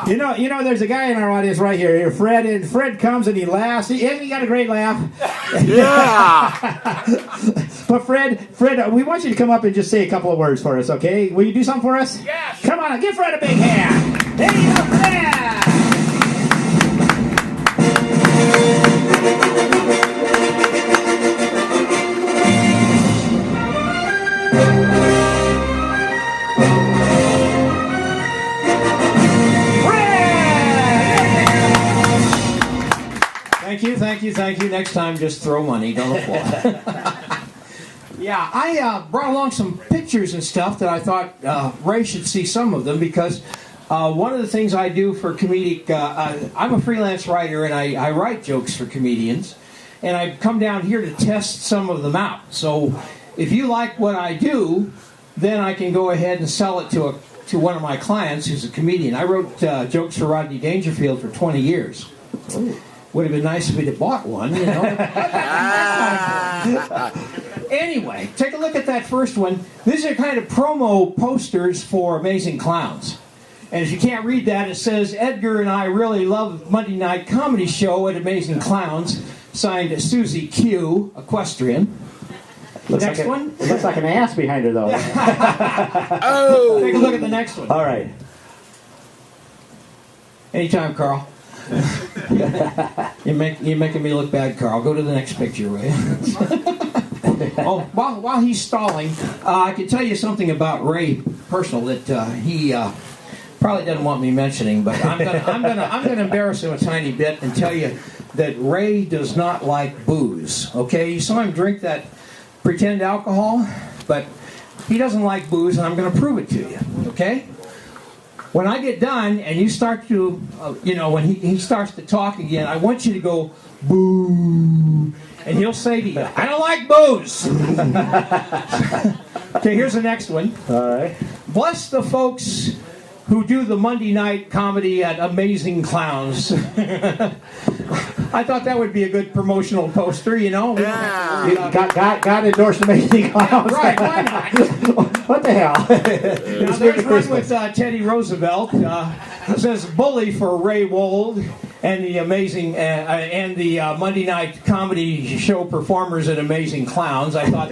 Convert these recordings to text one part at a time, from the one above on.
You know, there's a guy in our audience right here, Fred, and Fred comes and he laughs. He got a great laugh. Yeah. But Fred, we want you to come up and just say a couple of words for us, okay? Will you do something for us? Yes. Come on, give Fred a big hand. There you go, Fred. Thank you. Next time, just throw money. Don't applaud. Yeah, I brought along some pictures and stuff that I thought Ray should see some of them because one of the things I do for comedic, I'm a freelance writer and I write jokes for comedians, and I've come down here to test some of them out. So if you like what I do, then I can go ahead and sell it to one of my clients who's a comedian. I wrote jokes for Rodney Dangerfield for 20 years. Ooh. Would have been nice if we'd have bought one, you know. Anyway, take a look at that first one. These are kind of promo posters for Amazing Clowns. And if you can't read that, it says, Edgar and I really love Monday Night Comedy Show at Amazing Clowns. Signed Susie Q, equestrian. Next like one. It looks like an ass behind her, though. Oh! Take a look at the next one. All right. Anytime, Carl. You're making me look bad, Carl. Go to the next picture, Ray. Oh, while he's stalling, I can tell you something about Ray personal that he probably doesn't want me mentioning, but I'm gonna embarrass him a tiny bit and tell you that Ray does not like booze. Okay, you saw him drink that pretend alcohol, but he doesn't like booze, and I'm going to prove it to you. Okay. When I get done and you start to, when he starts to talk again, I want you to go, boo. And he'll say to you, I don't like booze. Okay, here's the next one. All right. Bless the folks who do the Monday night comedy at Amazing Clowns. I thought that would be a good promotional poster, you know. Yeah. God endorsed Amazing Clowns. Right, why not? What the hell? Now, there's one with Teddy Roosevelt. It says bully for Ray Wold and the amazing and the Monday night comedy show performers at Amazing Clowns. I thought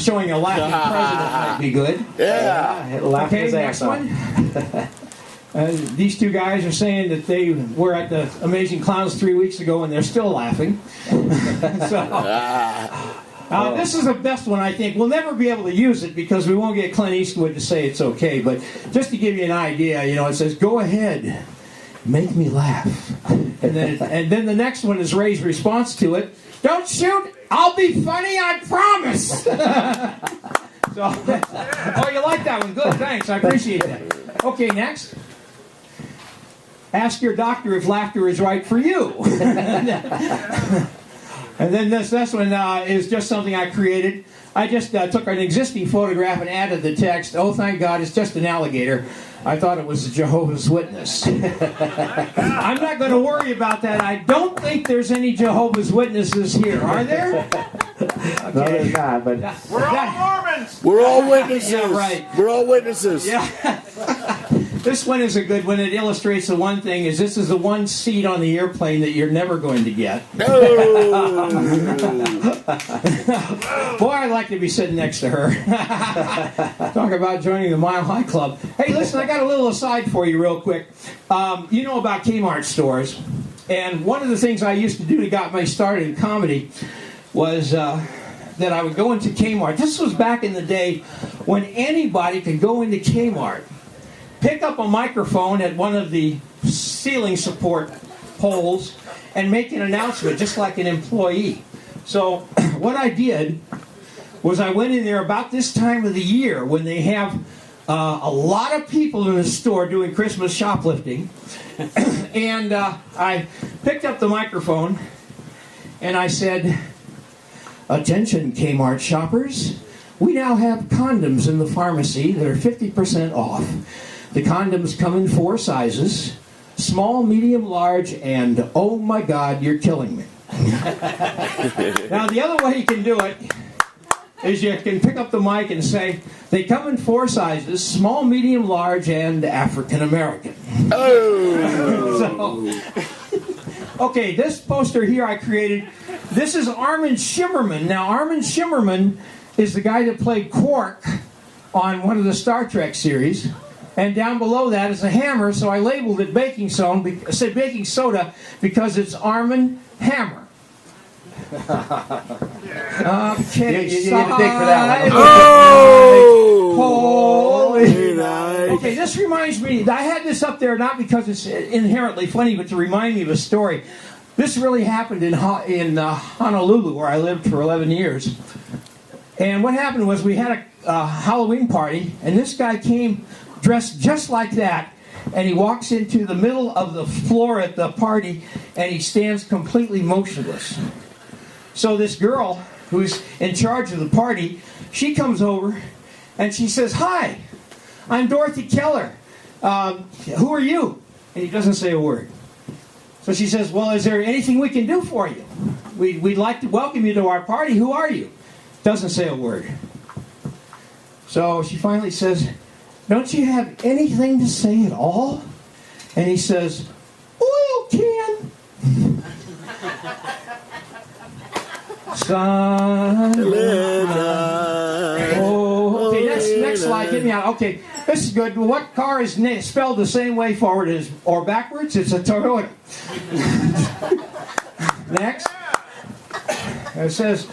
showing a laughing president might be good. Yeah. Okay, next one. These two guys are saying that they were at the Amazing Clowns 3 weeks ago and they're still laughing. This is the best one, I think. We'll never be able to use it because we won't get Clint Eastwood to say it's okay. But just to give you an idea, it says, go ahead, make me laugh. And then the next one is Ray's response to it. Don't shoot, I'll be funny, I promise. You like that one? Good, thanks, I appreciate that. Okay, next. Ask your doctor if laughter is right for you. And then this one is just something I created. I just took an existing photograph and added the text, oh, thank God, it's just an alligator. I thought it was a Jehovah's Witness. I'm not going to worry about that. I don't think there's any Jehovah's Witnesses here, are there? Okay. No, there's not, but... We're all Mormons! We're all witnesses. Yeah, right. We're all witnesses. Yeah. This one is a good one. It illustrates the one thing is this is the one seat on the airplane that you're never going to get. No. Boy, I'd like to be sitting next to her. Talk about joining the Mile High Club. Hey, listen, I got a little aside for you real quick. You know about Kmart stores. And one of the things I used to do to get me started in comedy was that I would go into Kmart. This was back in the day when anybody could go into Kmart, pick up a microphone at one of the ceiling support poles, and make an announcement just like an employee. So what I did was I went in there about this time of the year when they have a lot of people in the store doing Christmas shoplifting. And I picked up the microphone and I said, attention Kmart shoppers, we now have condoms in the pharmacy that are 50% off. The condoms come in 4 sizes, small, medium, large, and oh my God, you're killing me. Now the other way you can do it is you can pick up the mic and say, they come in 4 sizes, small, medium, large, and African American. Oh! Okay, this poster here I created. This is Armin Shimmerman. Now, Armin Shimmerman is the guy that played Quark on one of the Star Trek series. And down below that is a hammer, so I labeled it baking soda, said baking soda because it's Armin Hammer. Okay, You had to dig for that one. Holy. Night. Okay, this reminds me, I had this up there not because it's inherently funny, but to remind me of a story. This really happened in Honolulu, where I lived for 11 years. And what happened was we had a Halloween party, and this guy came dressed just like that, and he walks into the middle of the floor at the party, and he stands completely motionless. So this girl, who's in charge of the party, she comes over, and she says, "Hi, I'm Dorothy Keller. Who are you?" And he doesn't say a word. So she says, "Well, is there anything we can do for you? We'd like to welcome you to our party. Who are you?" Doesn't say a word. So she finally says, "Don't you have anything to say at all?" And he says, "Oil can." Son. Oh, okay, next slide. Get me out. Okay, this is good. What car is spelled the same way forward as or backwards? It's a Toyota. Next. It says,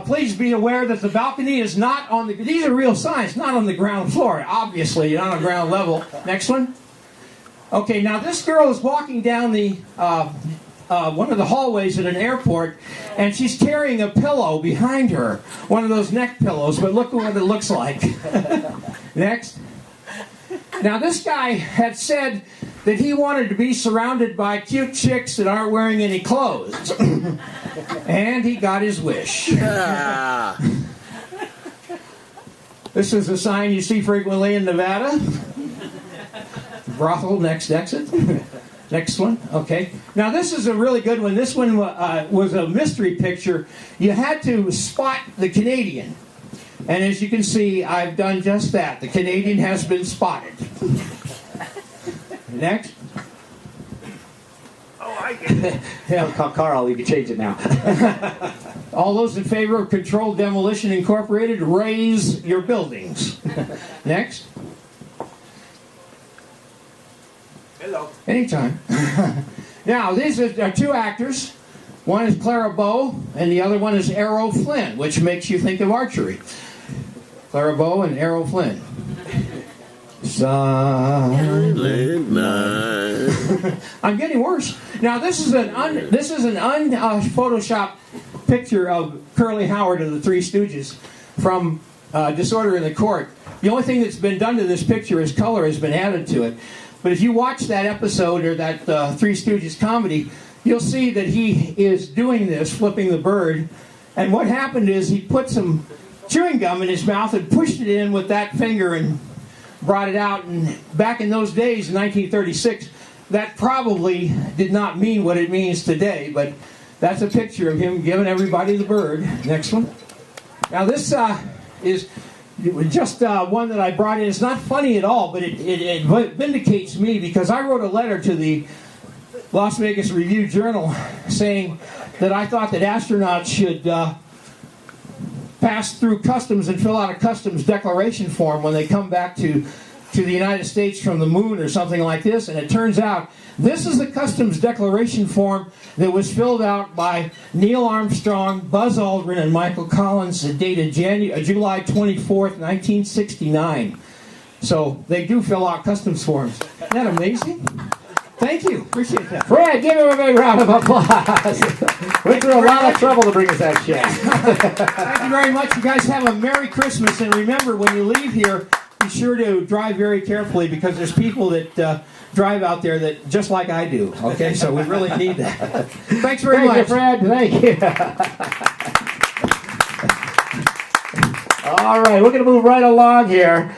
please be aware that the balcony is not on the... These are real signs, not on the ground floor. Obviously, not on ground level. Next one. Okay, now this girl is walking down the one of the hallways at an airport, and she's carrying a pillow behind her. One of those neck pillows, but look what it looks like. Next. Now this guy had said that he wanted to be surrounded by cute chicks that aren't wearing any clothes. And he got his wish. This is a sign you see frequently in Nevada. Brothel, next exit. Next one. Okay. Now this is a really good one. This one was a mystery picture. You had to spot the Canadian. And as you can see, I've done just that. The Canadian has been spotted. Next. Oh, I get it. Yeah, call Carl. You can change it now. All those in favor of Controlled Demolition Incorporated, raise your buildings. Next. Hello. Anytime. Now, these are two actors. One is Clara Bow, and the other one is Errol Flynn, which makes you think of archery. Clara Bow and Errol Flynn. Silent night. I'm getting worse. Now, this is an unphotoshopped picture of Curly Howard of the Three Stooges from Disorder in the Court. The only thing that's been done to this picture is color has been added to it. But if you watch that episode or that Three Stooges comedy, you'll see that he is doing this, flipping the bird. And what happened is he put some chewing gum in his mouth and pushed it in with that finger and brought it out. And back in those days, in 1936, that probably did not mean what it means today. But that's a picture of him giving everybody the bird. Next one. Now this is... just one that I brought in. It's not funny at all, but it vindicates me because I wrote a letter to the Las Vegas Review-Journal saying that I thought that astronauts should pass through customs and fill out a customs declaration form when they come back to the United States from the moon or something like this. And it turns out this is the customs declaration form that was filled out by Neil Armstrong, Buzz Aldrin, and Michael Collins, dated July 24th, 1969. So they do fill out customs forms. Isn't that amazing? Thank you. Appreciate that. Fred, give him a big round of applause. Went through a lot of trouble to bring us that shit. Thank you very much. You guys have a Merry Christmas. And remember, when you leave here, be sure to drive very carefully because there's people that drive out there that just like I do. Okay, so we really need that. Thanks very much. Thank you, Fred. Thank you. All right, we're going to move right along here.